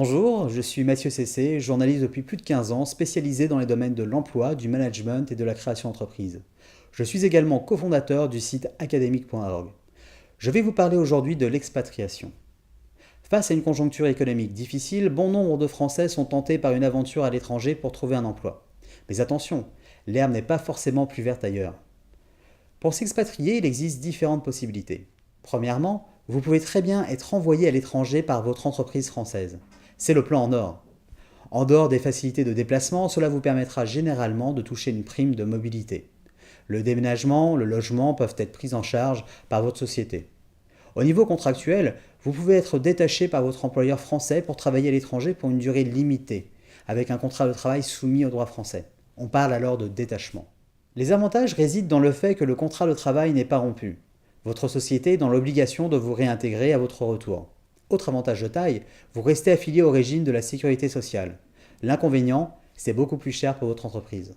Bonjour, je suis Mathieu Cessé, journaliste depuis plus de 15 ans, spécialisé dans les domaines de l'emploi, du management et de la création d'entreprise. Je suis également cofondateur du site academic.org. Je vais vous parler aujourd'hui de l'expatriation. Face à une conjoncture économique difficile, bon nombre de Français sont tentés par une aventure à l'étranger pour trouver un emploi. Mais attention, l'herbe n'est pas forcément plus verte ailleurs. Pour s'expatrier, il existe différentes possibilités. Premièrement, vous pouvez très bien être envoyé à l'étranger par votre entreprise française. C'est le plan en or. En dehors des facilités de déplacement, cela vous permettra généralement de toucher une prime de mobilité. Le déménagement, le logement peuvent être pris en charge par votre société. Au niveau contractuel, vous pouvez être détaché par votre employeur français pour travailler à l'étranger pour une durée limitée, avec un contrat de travail soumis au droit français. On parle alors de détachement. Les avantages résident dans le fait que le contrat de travail n'est pas rompu. Votre société est dans l'obligation de vous réintégrer à votre retour. Autre avantage de taille, vous restez affilié au régime de la sécurité sociale. L'inconvénient, c'est beaucoup plus cher pour votre entreprise.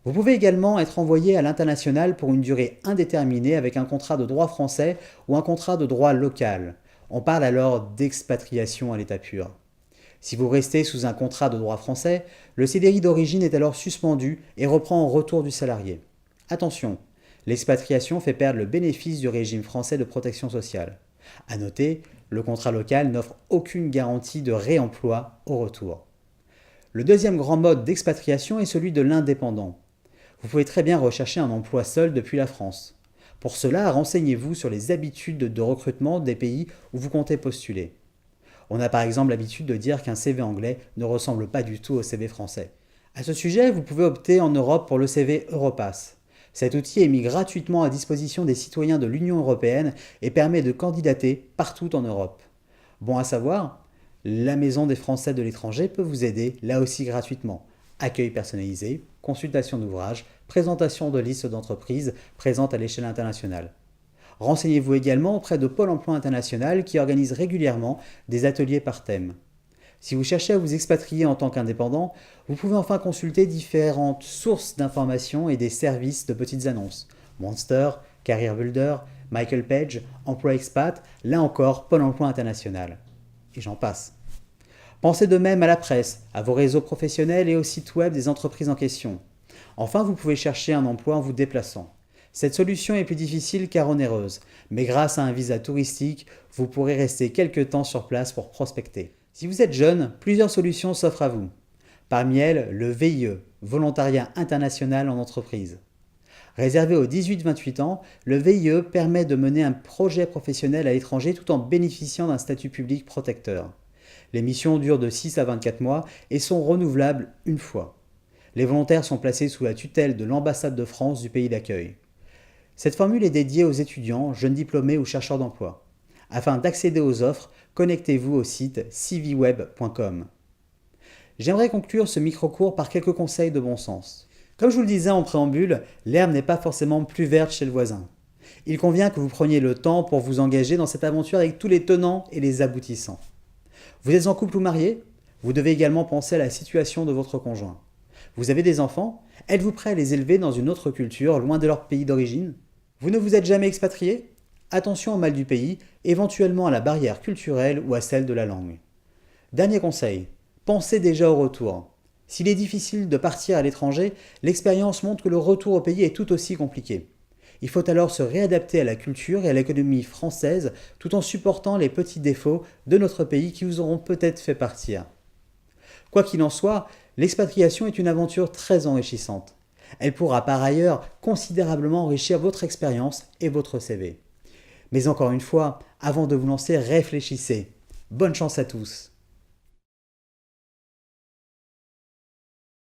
Vous pouvez également être envoyé à l'international pour une durée indéterminée avec un contrat de droit français ou un contrat de droit local. On parle alors d'expatriation à l'état pur. Si vous restez sous un contrat de droit français, le CDI d'origine est alors suspendu et reprend au retour du salarié. Attention, l'expatriation fait perdre le bénéfice du régime français de protection sociale. À noter, le contrat local n'offre aucune garantie de réemploi au retour. Le deuxième grand mode d'expatriation est celui de l'indépendant. Vous pouvez très bien rechercher un emploi seul depuis la France. Pour cela, renseignez-vous sur les habitudes de recrutement des pays où vous comptez postuler. On a par exemple l'habitude de dire qu'un CV anglais ne ressemble pas du tout au CV français. À ce sujet, vous pouvez opter en Europe pour le CV Europass. Cet outil est mis gratuitement à disposition des citoyens de l'Union européenne et permet de candidater partout en Europe. Bon à savoir, la Maison des Français de l'étranger peut vous aider là aussi gratuitement. Accueil personnalisé, consultation d'ouvrages, présentation de listes d'entreprises présentes à l'échelle internationale. Renseignez-vous également auprès de Pôle emploi international qui organise régulièrement des ateliers par thème. Si vous cherchez à vous expatrier en tant qu'indépendant, vous pouvez enfin consulter différentes sources d'informations et des services de petites annonces. Monster, Career Builder, Michael Page, Emploi Expat, là encore Pôle emploi international. Et j'en passe. Pensez de même à la presse, à vos réseaux professionnels et au site web des entreprises en question. Enfin, vous pouvez chercher un emploi en vous déplaçant. Cette solution est plus difficile car onéreuse, mais grâce à un visa touristique, vous pourrez rester quelques temps sur place pour prospecter. Si vous êtes jeune, plusieurs solutions s'offrent à vous. Parmi elles, le VIE, Volontariat international en entreprise. Réservé aux 18-28 ans, le VIE permet de mener un projet professionnel à l'étranger tout en bénéficiant d'un statut public protecteur. Les missions durent de 6 à 24 mois et sont renouvelables une fois. Les volontaires sont placés sous la tutelle de l'ambassade de France du pays d'accueil. Cette formule est dédiée aux étudiants, jeunes diplômés ou chercheurs d'emploi. Afin d'accéder aux offres, connectez-vous au site cvweb.com. J'aimerais conclure ce micro-cours par quelques conseils de bon sens. Comme je vous le disais en préambule, l'herbe n'est pas forcément plus verte chez le voisin. Il convient que vous preniez le temps pour vous engager dans cette aventure avec tous les tenants et les aboutissants. Vous êtes en couple ou marié? Vous devez également penser à la situation de votre conjoint. Vous avez des enfants? Êtes-vous prêt à les élever dans une autre culture, loin de leur pays d'origine? Vous ne vous êtes jamais expatrié? Attention au mal du pays, éventuellement à la barrière culturelle ou à celle de la langue. Dernier conseil, pensez déjà au retour. S'il est difficile de partir à l'étranger, l'expérience montre que le retour au pays est tout aussi compliqué. Il faut alors se réadapter à la culture et à l'économie française tout en supportant les petits défauts de notre pays qui vous auront peut-être fait partir. Quoi qu'il en soit, l'expatriation est une aventure très enrichissante. Elle pourra par ailleurs considérablement enrichir votre expérience et votre CV. Mais encore une fois, avant de vous lancer, réfléchissez. Bonne chance à tous!